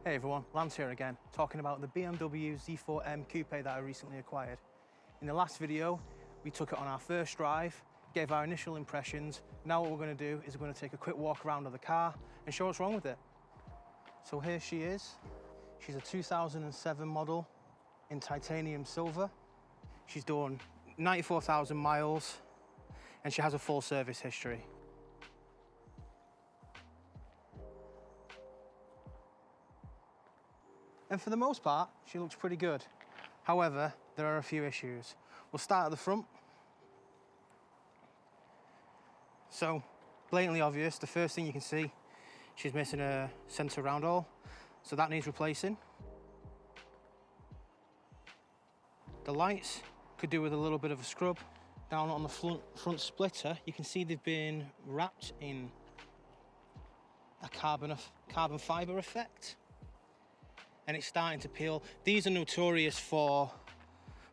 Hey everyone, Lance here again, talking about the BMW Z4M Coupe that I recently acquired. In the last video, we took it on our first drive, gave our initial impressions. Now what we're going to do is we're going to take a quick walk around of the car and show what's wrong with it. So here she is. She's a 2007 model in titanium silver. She's done 94,000 miles and she has a full service history. And for the most part, she looks pretty good. However, there are a few issues. We'll start at the front. So, blatantly obvious, the first thing you can see, she's missing a centre round hole, so that needs replacing. The lights could do with a little bit of a scrub. Down on the front splitter, you can see they've been wrapped in a carbon fibre effect. And it's starting to peel. These are notorious for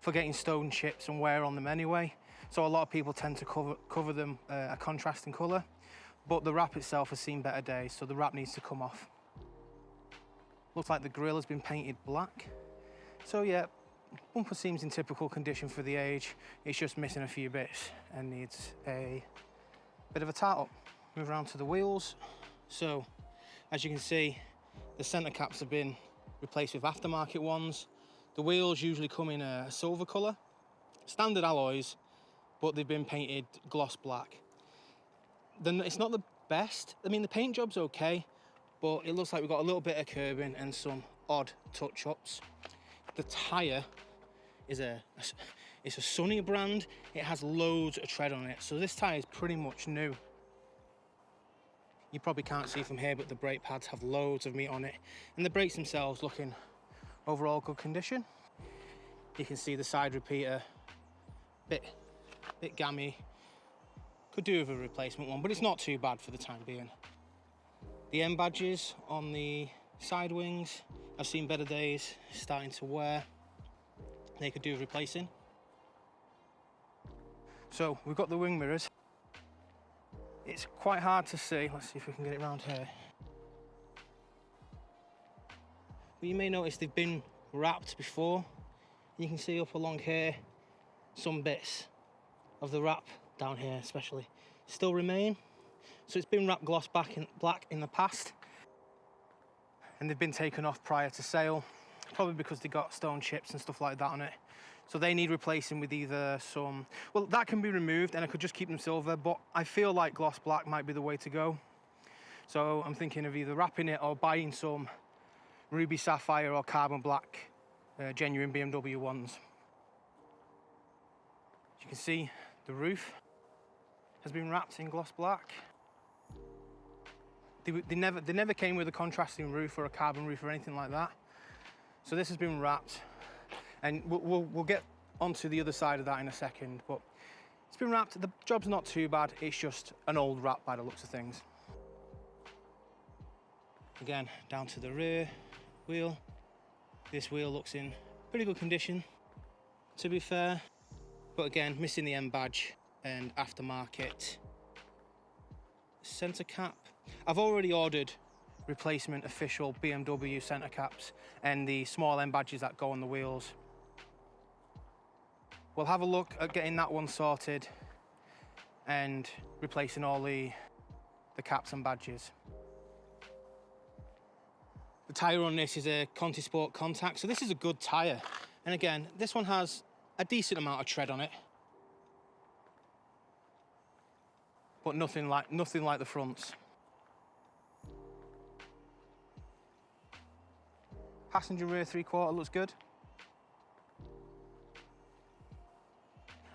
getting stone chips and wear on them anyway. So a lot of people tend to cover them a contrasting colour, but the wrap itself has seen better days, so the wrap needs to come off. Looks like the grille has been painted black. So yeah, bumper seems in typical condition for the age. It's just missing a few bits and needs a bit of a tart up. Move around to the wheels. So as you can see, the centre caps have been replaced with aftermarket ones. The wheels usually come in a silver colour, standard alloys, but they've been painted gloss black. It's not the best. I mean, the paint job's okay, but it looks like we've got a little bit of curbing and some odd touch-ups. The tyre is it's a Sunny brand. It has loads of tread on it, so this tyre is pretty much new. You probably can't see from here, but the brake pads have loads of meat on it. And the brakes themselves look in overall good condition. You can see the side repeater, bit gammy. Could do with a replacement one, but it's not too bad for the time being. The M badges on the side wings, I've seen better days, starting to wear. They could do with replacing. So we've got the wing mirrors. It's quite hard to see. Let's see if we can get it around here. But you may notice they've been wrapped before. You can see up along here, some bits of the wrap down here especially still remain. So it's been wrapped gloss black in the past. And they've been taken off prior to sale, probably because they got stone chips and stuff like that on it. So they need replacing with either some, well, that can be removed and I could just keep them silver, but I feel like gloss black might be the way to go. So I'm thinking of either wrapping it or buying some ruby sapphire or carbon black genuine BMW ones. As you can see, the roof has been wrapped in gloss black. They never came with a contrasting roof or a carbon roof or anything like that. So this has been wrapped. And we'll get onto the other side of that in a second, but it's been wrapped. The job's not too bad. It's just an old wrap by the looks of things. Again, down to the rear wheel. This wheel looks in pretty good condition, to be fair. But again, missing the M badge and aftermarket centre cap. I've already ordered replacement official BMW centre caps and the small M badges that go on the wheels. We'll have a look at getting that one sorted and replacing all the caps and badges. The tyre on this is a Conti Sport Contact, so this is a good tyre. And again, this one has a decent amount of tread on it, but nothing like the fronts. Passenger rear 3/4 looks good.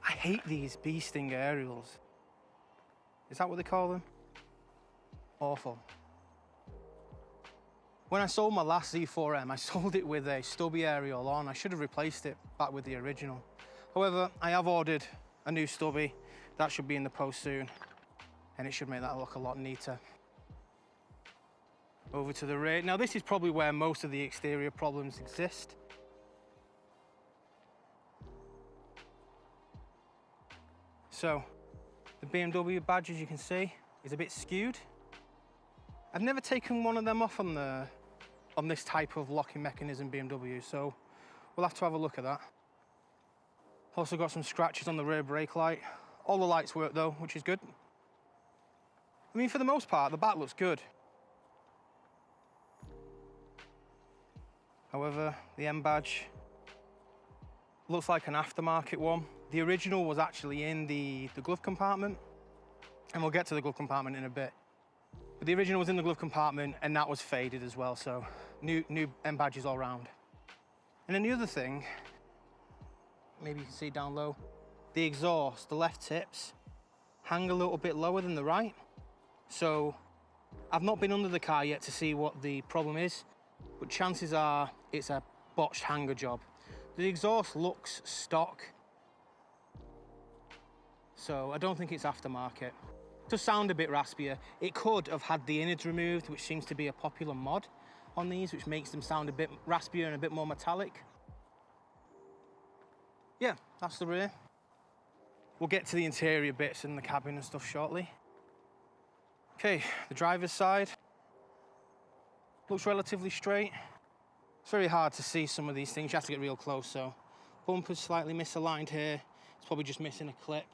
I hate these bee sting aerials. Is that what they call them? Awful. When I sold my last Z4M, I sold it with a stubby aerial on. I should have replaced it back with the original. However, I have ordered a new stubby. That should be in the post soon, and it should make that look a lot neater. Over to the rear. Now this is probably where most of the exterior problems exist. So, the BMW badge, as you can see, is a bit skewed. I've never taken one of them off on the on this type of locking mechanism BMW, so we'll have to have a look at that. Also got some scratches on the rear brake light. All the lights work though, which is good. I mean, for the most part, the back looks good. However, the M badge looks like an aftermarket one. The original was actually in the glove compartment, and we'll get to the glove compartment in a bit. But the original was in the glove compartment, and that was faded as well, so new M badges all round. And then the other thing, maybe you can see down low, the exhaust, the left tips, hang a little bit lower than the right. So I've not been under the car yet to see what the problem is, but chances are it's a botched hanger job. The exhaust looks stock, so I don't think it's aftermarket. It does sound a bit raspier. It could have had the innards removed, which seems to be a popular mod on these, which makes them sound a bit raspier and a bit more metallic. Yeah, that's the rear. We'll get to the interior bits and the cabin and stuff shortly. Okay, the driver's side looks relatively straight. It's very hard to see some of these things. You have to get real close, so bumper's slightly misaligned here. It's probably just missing a clip.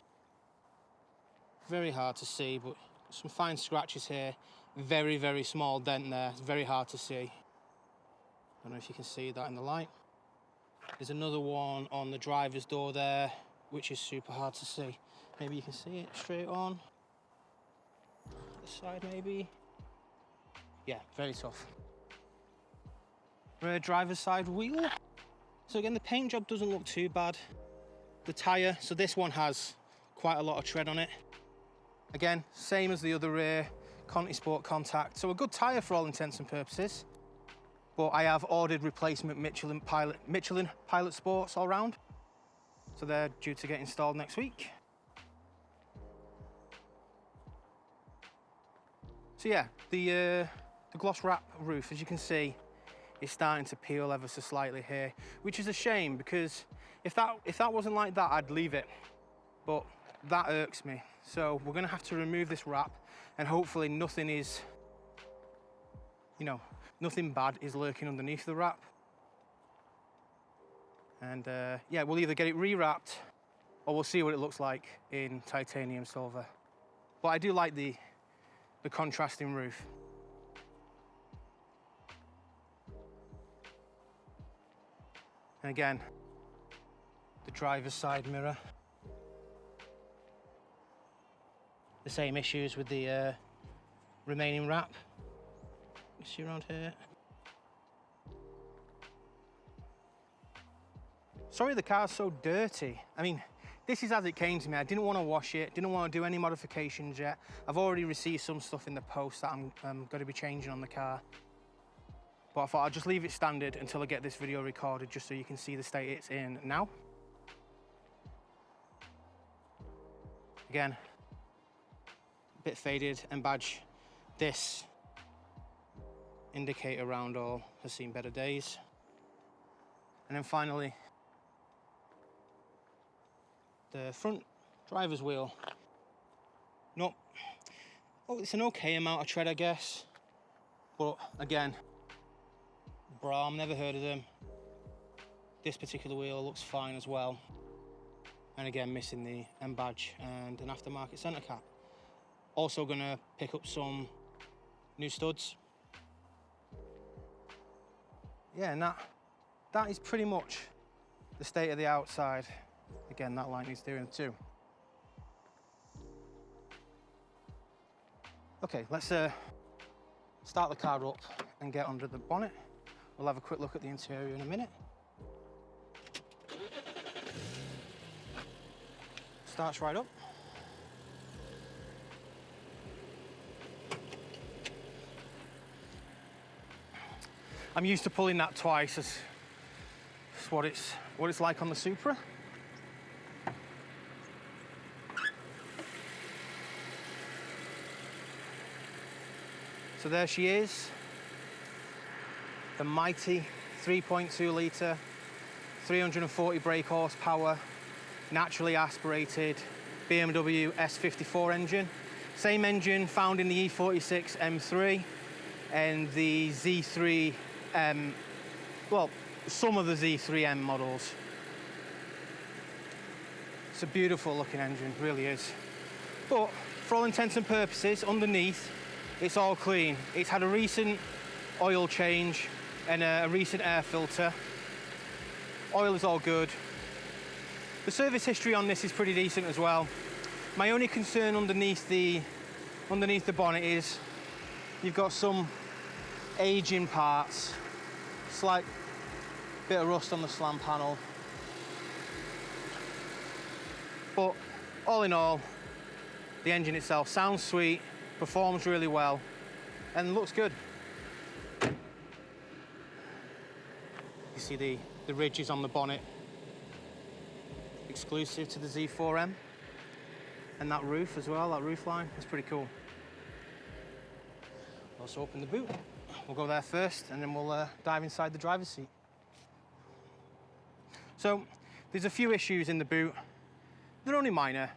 Very hard to see, but some fine scratches here. Very, very small dent there. It's very hard to see. I don't know if you can see that in the light. There's another one on the driver's door there, which is super hard to see. Maybe you can see it straight on. This side maybe. Yeah, very tough. Rear driver's side wheel. So again, the paint job doesn't look too bad. The tyre, so this one has quite a lot of tread on it. Again, same as the other rear, Conti Sport Contact. So a good tyre for all intents and purposes. But I have ordered replacement Michelin Pilot Sports all round. So they're due to get installed next week. So yeah, the gloss wrap roof, as you can see, is starting to peel ever so slightly here, which is a shame because if that wasn't like that, I'd leave it. But that irks me. So we're gonna have to remove this wrap, and hopefully nothing is, nothing bad is lurking underneath the wrap. And yeah, we'll either get it rewrapped or we'll see what it looks like in titanium silver. But I do like the contrasting roof. And again, the driver's side mirror. The same issues with the remaining wrap. You see around here. Sorry the car's so dirty. I mean, this is as it came to me. I didn't want to wash it, didn't want to do any modifications yet. I've already received some stuff in the post that I'm going to be changing on the car. But I thought I'd just leave it standard until I get this video recorded, just so you can see the state it's in now. Again, a bit faded, and badge. This indicator round all has seen better days. And then finally, the front driver's wheel. No, oh, it's an okay amount of tread, I guess. But again, Brahm, never heard of them. This particular wheel looks fine as well. And again, missing the M badge and an aftermarket center cap. Also gonna pick up some new studs. Yeah, and that is pretty much the state of the outside. Again, that light needs doing too. Okay, let's start the car up and get under the bonnet. We'll have a quick look at the interior in a minute. Starts right up. I'm used to pulling that twice. It's what it's like on the Supra. So there she is, the mighty 3.2 litre, 340 brake horsepower, naturally aspirated BMW Z4M engine. Same engine found in the E46 M3 and the Z3 well, some of the Z4M models. It's a beautiful looking engine, really is. But for all intents and purposes, underneath, it's all clean. It's had a recent oil change and a recent air filter. Oil is all good. The service history on this is pretty decent as well. My only concern underneath the bonnet is you've got some aging parts, slight bit of rust on the slam panel. But all in all, the engine itself sounds sweet, performs really well, and looks good. You see the ridges on the bonnet, exclusive to the Z4M. And that roof as well, that roof line, that's pretty cool. Let's open the boot. We'll go there first, and then we'll dive inside the driver's seat. So, there's a few issues in the boot. They're only minor,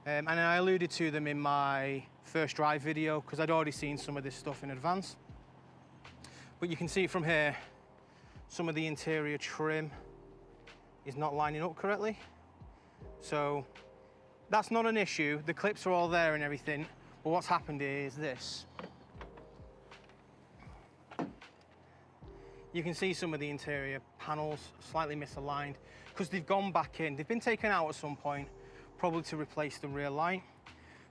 and I alluded to them in my first drive video, because I'd already seen some of this stuff in advance. But you can see from here, some of the interior trim is not lining up correctly. So, that's not an issue. The clips are all there and everything, but what's happened is this. You can see some of the interior panels slightly misaligned because they've gone back in. They've been taken out at some point, probably to replace the rear light,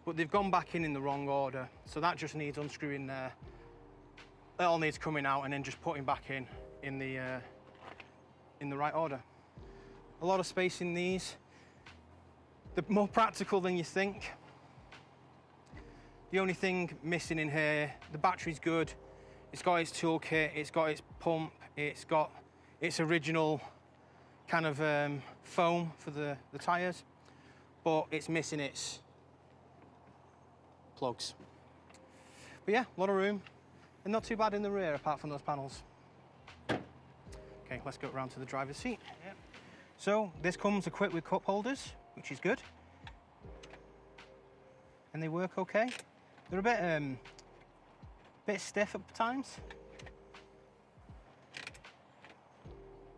but they've gone back in the wrong order. So that just needs unscrewing there. It all needs coming out and then just putting back in the right order. A lot of space in these. They're more practical than you think. The only thing missing in here, the battery's good. It's got its toolkit, it's got its pump, it's got its original kind of foam for the tyres, but it's missing its plugs. But yeah, a lot of room, and not too bad in the rear apart from those panels. Okay, let's go around to the driver's seat. Yeah. So this comes equipped with cup holders, which is good. And they work okay. They're a bit stiff at times,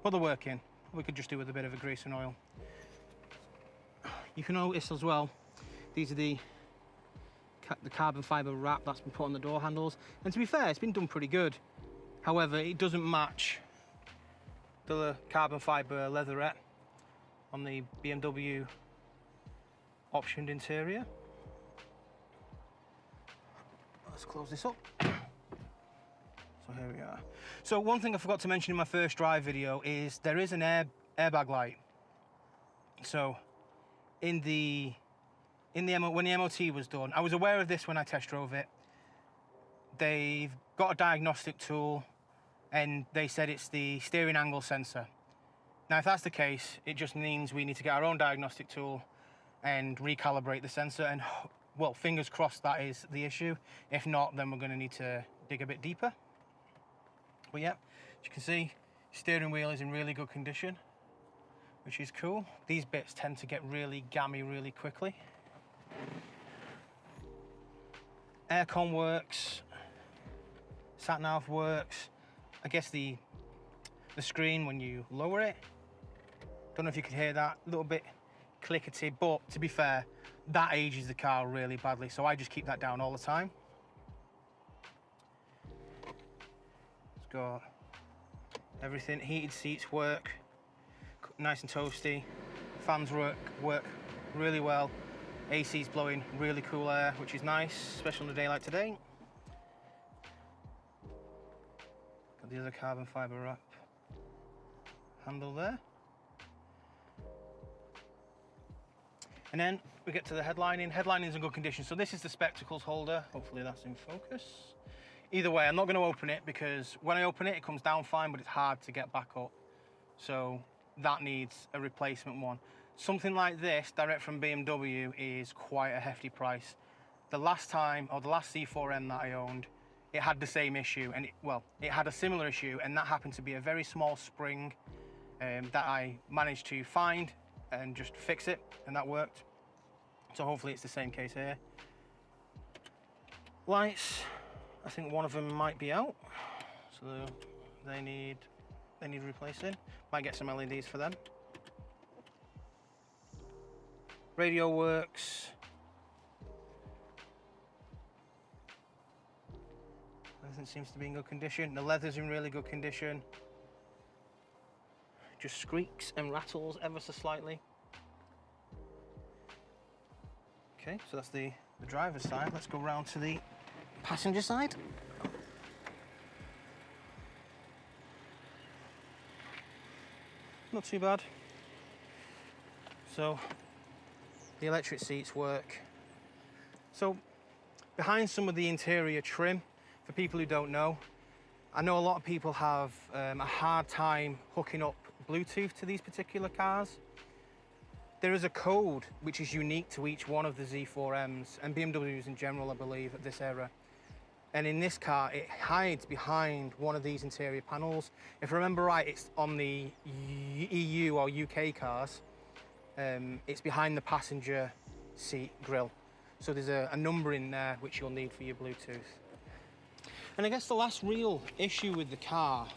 but they're working. We could just do with a bit of a grease and oil. You can notice as well, these are the carbon fibre wrap that's been put on the door handles. And to be fair, it's been done pretty good. However, it doesn't match the carbon fibre leatherette on the BMW optioned interior. Let's close this up. So here we are. So one thing I forgot to mention in my first drive video is there is an airbag light. So when the MOT was done, I was aware of this when I test drove it. They've got a diagnostic tool and they said it's the steering angle sensor. Now, if that's the case, it just means we need to get our own diagnostic tool and recalibrate the sensor, and well, fingers crossed that is the issue. If not, then we're going to need to dig a bit deeper. But yeah, as you can see, steering wheel is in really good condition, which is cool. These bits tend to get really gammy really quickly. Aircon works, sat nav works. I guess the screen when you lower it, don't know if you could hear that, a little bit clickety, but to be fair, that ages the car really badly, so I just keep that down all the time. It's got everything. Heated seats work nice and toasty. Fans work really well. AC's blowing really cool air, which is nice, especially on a day like today. Got the other carbon fibre wrap handle there. And then we get to the headlining. Headlining's in good condition. So this is the spectacles holder. Hopefully that's in focus. Either way, I'm not going to open it because when I open it, it comes down fine, but it's hard to get back up. So that needs a replacement one. Something like this, direct from BMW, is quite a hefty price. The last Z4M that I owned, it had the same issue, and it had a similar issue, and that happened to be a very small spring that I managed to find and just fix it, and that worked. So hopefully it's the same case here. Lights, I think one of them might be out. So they need replacing. Might get some LEDs for them. Radio works. Everything seems to be in good condition. The leather's in really good condition. Just squeaks and rattles ever so slightly. Okay, so that's the driver's side. Let's go round to the passenger side. Not too bad. So the electric seats work. So behind some of the interior trim, for people who don't know, I know a lot of people have a hard time hooking up Bluetooth to these particular cars. There is a code which is unique to each one of the Z4Ms and BMWs in general, I believe, at this era. And in this car, it hides behind one of these interior panels. If I remember right, it's on the EU or UK cars. It's behind the passenger seat grille. So there's a number in there which you'll need for your Bluetooth. And I guess the last real issue with the car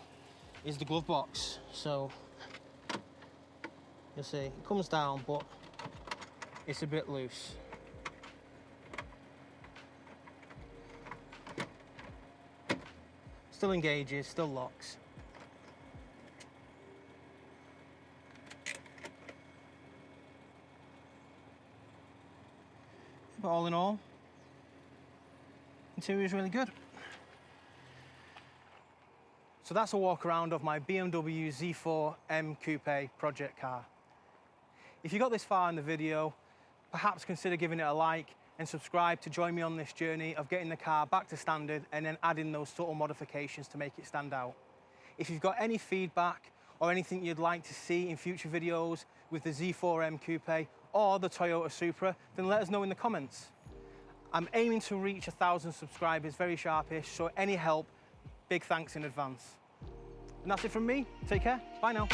is the glove box. So you'll see, it comes down, but it's a bit loose. Still engages, still locks. But all in all, interior is really good. So that's a walk around of my BMW Z4M Coupe project car. If you got this far in the video, perhaps consider giving it a like and subscribe to join me on this journey of getting the car back to standard and then adding those subtle modifications to make it stand out. If you've got any feedback or anything you'd like to see in future videos with the Z4M Coupe or the Toyota Supra, then let us know in the comments. I'm aiming to reach 1,000 subscribers very sharpish, so any help, big thanks in advance. And that's it from me. Take care. Bye now.